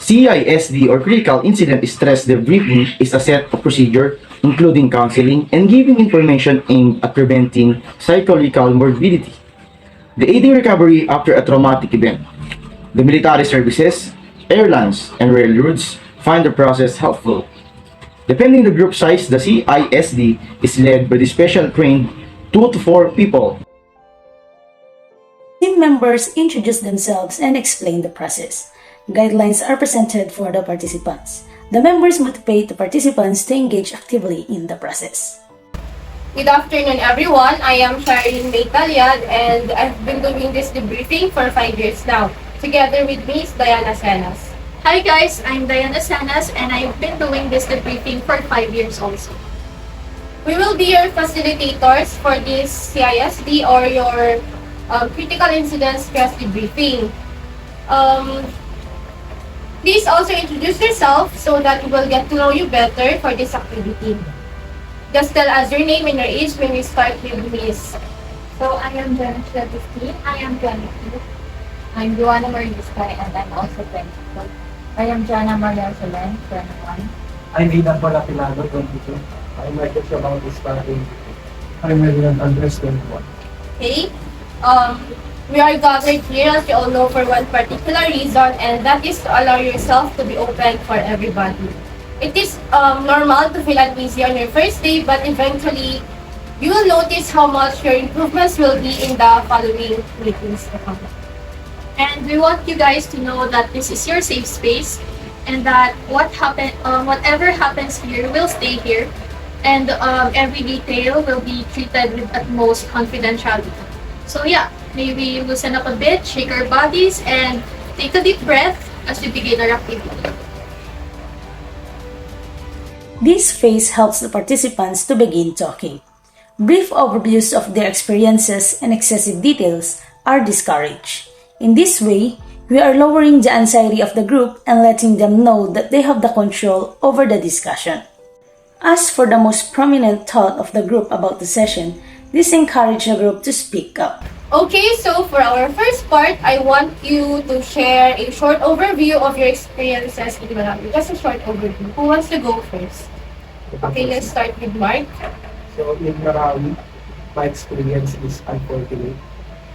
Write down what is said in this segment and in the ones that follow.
CISD or Critical Incident Stress Debriefing is a set of procedure including counseling and giving information aimed at preventing psychological morbidity, the aiding recovery after a traumatic event. The military services, airlines, and railroads find the process helpful. Depending on the group size, the CISD is led by the special trained 2 to 4 people. Team members introduce themselves and explain the process. Guidelines are presented for the participants. The members motivate the participants to engage actively in the process. Good afternoon, everyone. I am Shairyn Mae Talliad, and I've been doing this debriefing for 5 years now. Together with me is Dianne Acenas. Hi guys, I'm Dianne Acenas and I've been doing this debriefing for 5 years also. We will be your facilitators for this CISD or your critical incident stress debriefing. Please also introduce yourself so that we will get to know you better for this activity. Just tell us your name and your age when we start with Miss. So I am Janna, 15. I am 22. I'm Joanna Biscay and I'm also 22. I am Janna Mariel, Silen, 21. I'm Aidam Apilado, 22. I'm Marc, Biscay. I'm Regienald Andres, 21. Okay. We are gathered here, as you all know, for one particular reason, and that is to allow yourself to be open for everybody. It is normal to feel uneasy on your first day, but eventually, you will notice how much your improvements will be in the following meetings to come. And we want you guys to know that this is your safe space and that whatever happens here will stay here, and every detail will be treated with utmost confidentiality. So yeah, maybe loosen up a bit, shake our bodies, and take a deep breath as we begin our activity. This phase helps the participants to begin talking. Brief overviews of their experiences and excessive details are discouraged. In this way, we are lowering the anxiety of the group and letting them know that they have the control over the discussion. As for the most prominent thought of the group about the session, this encourages the group to speak up. Okay, so for our first part, I want you to share a short overview of your experiences in Marawi. Just a short overview. Who wants to go first? Okay, let's start with Marc. So in Marawi, my experience is unfortunate.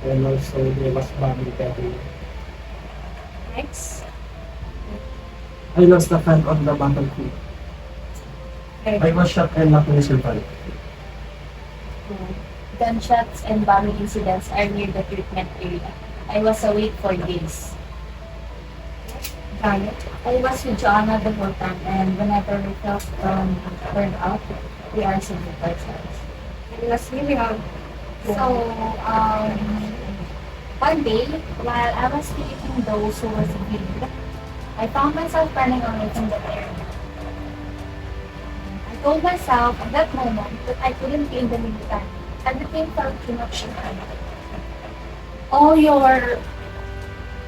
And also there was family everywhere. Next. I lost a friend on the battlefield. I was shot and luckily survived. Gunshots and bombing incidents are near the treatment area. I was awake for days. Janna. I was with Joanna the whole time, and whenever we felt burned out, we answered the ourselves. And lastly, we have One day, while I was feeding those who were sick, I found myself running away from the area. I told myself at that moment that I couldn't be in the military. Everything felt too much in hand. all your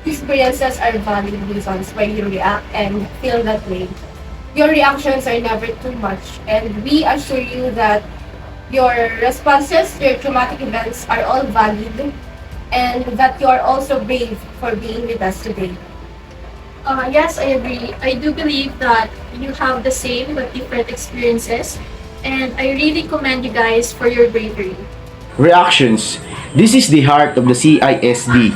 experiences are valid reasons why you react and feel that way. Your reactions are never too much, and we assure you that your responses to your traumatic events are all valid, and that you are also brave for being with us today. Yes, I agree. I do believe that you have the same but different experiences, and I really commend you guys for your bravery. Reactions. This is the heart of the CISD.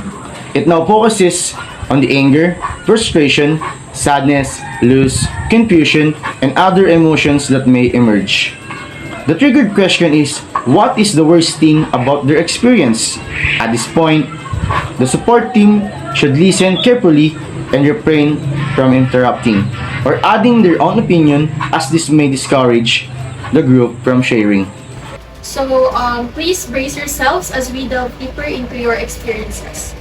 It now focuses on the anger, frustration, sadness, loss, confusion, and other emotions that may emerge. The triggered question is, what is the worst thing about their experience? At this point, the support team should listen carefully and refrain from interrupting or adding their own opinion, as this may discourage the group from sharing. So please brace yourselves as we delve deeper into your experiences.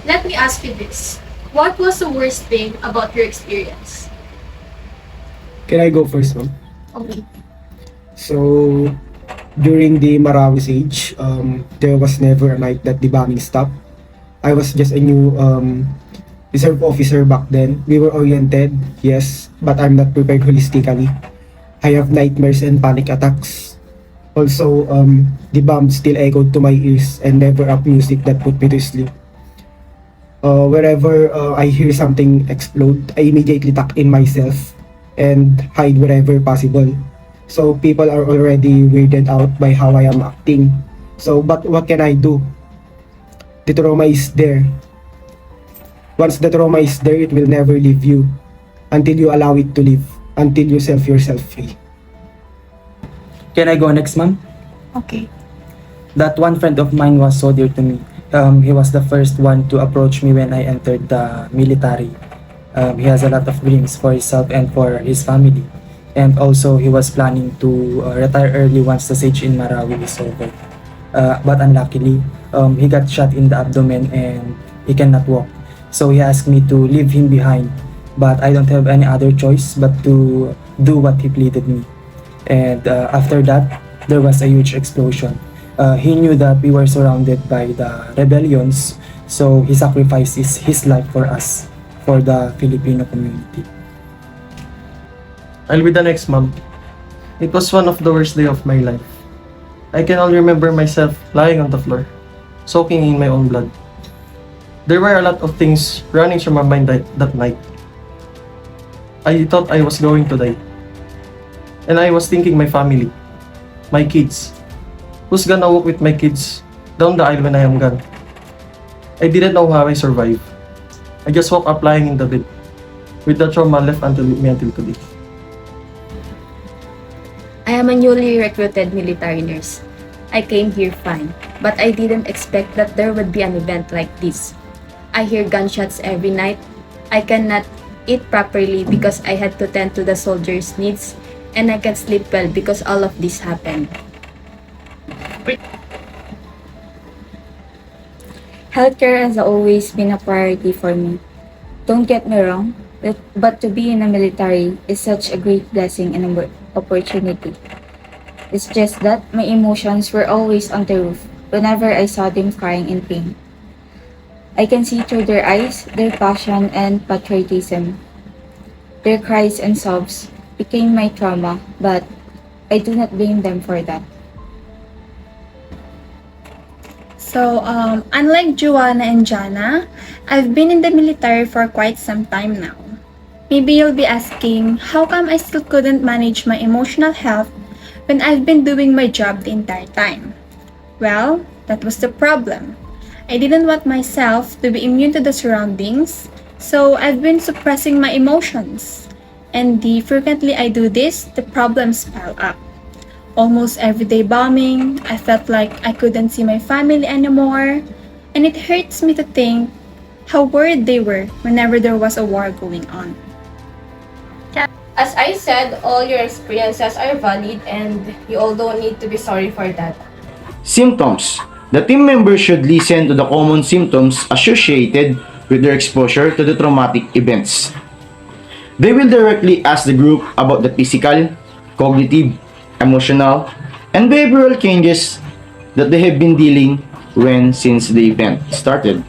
Let me ask you this. What was the worst thing about your experience? Can I go first, ma'am? Okay. So during the Marawi siege, there was never a night that the bombing stopped. I was just a new reserve officer back then. We were oriented, yes, but I'm not prepared holistically. I have nightmares and panic attacks. Also, the bombs still echoed to my ears and never up music that put me to sleep. Wherever I hear something explode, I immediately tuck in myself and hide wherever possible. So people are already weirded out by how I am acting. So, but what can I do? The trauma is there. Once the trauma is there, it will never leave you until you allow it to leave, until you set yourself free. Can I go next, ma'am? Okay. That one friend of mine was so dear to me. He was the first one to approach me when I entered the military. He has a lot of dreams for himself and for his family. And also, he was planning to retire early once the siege in Marawi is over. But unluckily, he got shot in the abdomen and he cannot walk. So he asked me to leave him behind. But I don't have any other choice but to do what he pleaded me. And after that, there was a huge explosion. He knew that we were surrounded by the rebellions, so he sacrificed his life for us, for the Filipino community. I'll be the next, ma'am. It was one of the worst day of my life. I can only remember myself lying on the floor, soaking in my own blood. There were a lot of things running through my mind that night. I thought I was going to die. And I was thinking my family, my kids. Who's gonna walk with my kids down the aisle when I am gone? I didn't know how I survived. I just woke up lying in the bed, with the trauma left until today. I am a newly recruited military nurse. I came here fine, but I didn't expect that there would be an event like this. I hear gunshots every night. I cannot eat properly because I had to tend to the soldiers' needs, and I can't sleep well because all of this happened. Healthcare has always been a priority for me. Don't get me wrong, but to be in the military is such a great blessing and opportunity. It's just that my emotions were always on the roof whenever I saw them crying in pain. I can see through their eyes their passion and patriotism. Their cries and sobs became my trauma, but I do not blame them for that. So, unlike Joanna and Janna, I've been in the military for quite some time now. Maybe you'll be asking, how come I still couldn't manage my emotional health when I've been doing my job the entire time? Well, that was the problem. I didn't want myself to be immune to the surroundings, so I've been suppressing my emotions. And the frequently I do this, the problems pile up. Almost everyday bombing, I felt like I couldn't see my family anymore, and it hurts me to think how worried they were whenever there was a war going on. As I said, all your experiences are valid and you all don't need to be sorry for that. Symptoms. The team members should listen to the common symptoms associated with their exposure to the traumatic events. They will directly ask the group about the physical, cognitive, emotional, and behavioral changes that they have been dealing since the event started.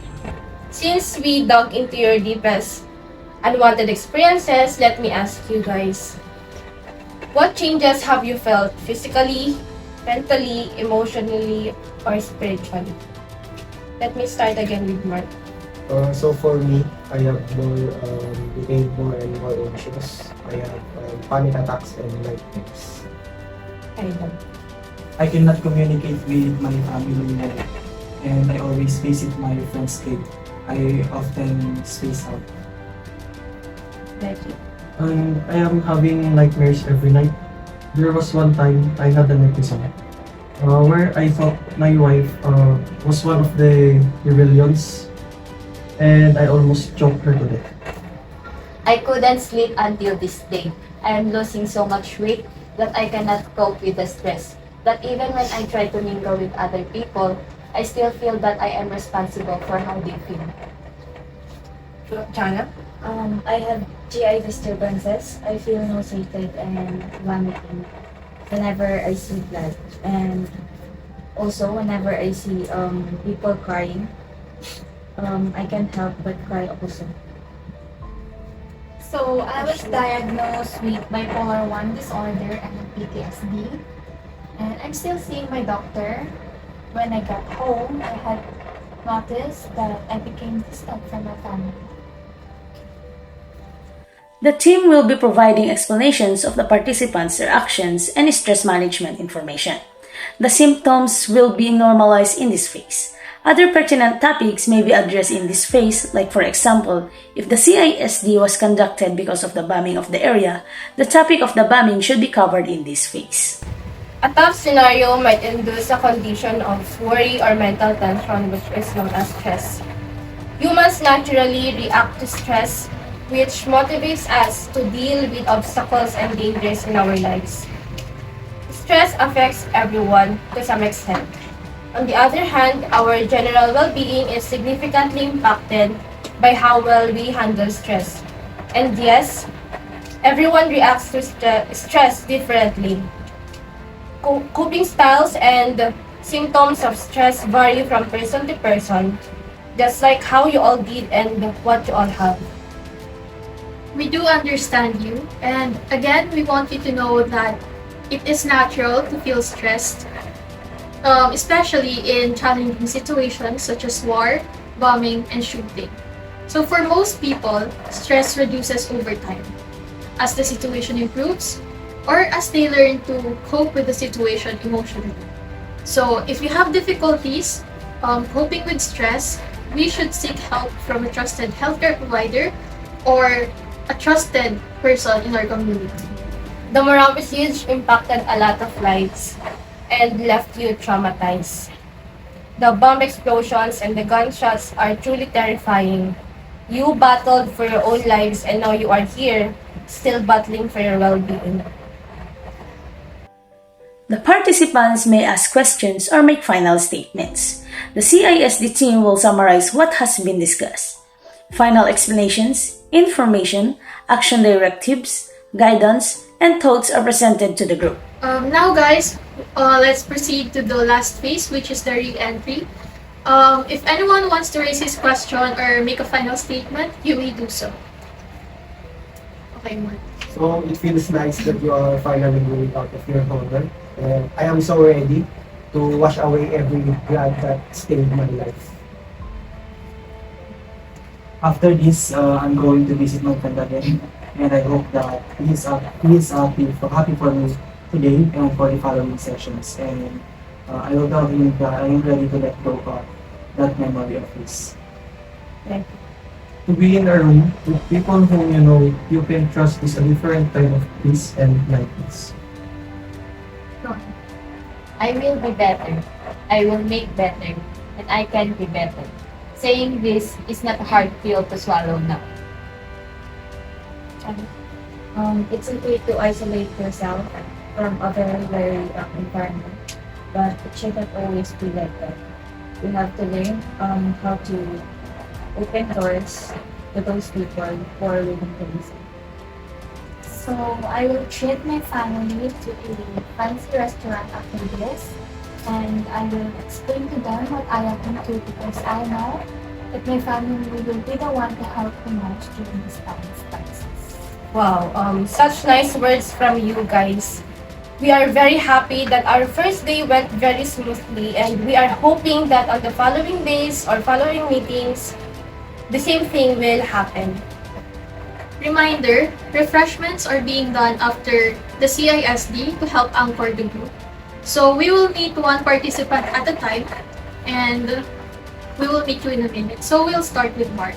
Since we dug into your deepest unwanted experiences, let me ask you guys, what changes have you felt physically, mentally, emotionally, or spiritually? Let me start again with Marc. So for me, I have became more and more anxious. I have panic attacks and nightmares. Aidam. I cannot communicate with my family and I always visit my friend's kid. I often space out. Reggie. I am having nightmares every night. There was one time I had an episode where I thought my wife was one of the rebellions and I almost choked her to death. I couldn't sleep until this day. I am losing so much weight that I cannot cope with the stress. That even when I try to mingle with other people, I still feel that I am responsible for how they feel. Janna. I have GI disturbances. I feel nauseated and vomiting whenever I see blood, and also whenever I see people crying, I can't help but cry also. So, I was diagnosed with bipolar 1 disorder and PTSD. And I'm still seeing my doctor. When I got home, I had noticed that I became distant from my family. The team will be providing explanations of the participants' reactions and stress management information. The symptoms will be normalized in this phase. Other pertinent topics may be addressed in this phase, like for example, if the CISD was conducted because of the bombing of the area, the topic of the bombing should be covered in this phase. A tough scenario might induce a condition of worry or mental tension, which is known as stress. Humans naturally react to stress, which motivates us to deal with obstacles and dangers in our lives. Stress affects everyone to some extent. On the other hand, our general well-being is significantly impacted by how well we handle stress. And yes, everyone reacts to stress differently. Coping styles and symptoms of stress vary from person to person, just like how you all did and what you all have. We do understand you, and again, we want you to know that it is natural to feel stressed, especially in challenging situations such as war, bombing, and shooting. So for most people, stress reduces over time as the situation improves or as they learn to cope with the situation emotionally. So if you have difficulties coping with stress, we should seek help from a trusted healthcare provider or a trusted person in our community. The Marawi siege impacted a lot of lives and left you traumatized. The bomb explosions and the gunshots are truly terrifying. You battled for your own lives and now you are here, still battling for your well-being. The participants may ask questions or make final statements. The CISD team will summarize what has been discussed. Final explanations, information, action directives, guidance, and thoughts are presented to the group. Now guys, let's proceed to the last phase, which is the re-entry. If anyone wants to raise his question or make a final statement, you may do so. Okay, Marc. So it feels nice that you are finally moving out of your corner. And I am so ready to wash away every blood that stained my life. After this, I'm going to visit my friend again, and I hope that he is happy for me today and for the following sessions. And I will tell him that I am ready to let go of that memory of his. To be in a room with people whom you know you can trust is a different kind of peace and lightness. I will be better. I will make better. And I can be better. Saying this is not a hard pill to swallow now. It's okay to isolate yourself from other very environment, but it shouldn't always be like that. You have to learn how to open doors to those people who are willing to listen. So I will treat my family to a fancy restaurant after this, and I will explain to them what I am into because I know that my family will be the one to help the most during this time of crisis. Wow, such nice words from you guys. We are very happy that our first day went very smoothly, and we are hoping that on the following days or following meetings, the same thing will happen. Reminder, refreshments are being done after the CISD to help anchor the group. So we will meet one participant at a time and we will meet you in a minute. So we'll start with Marc.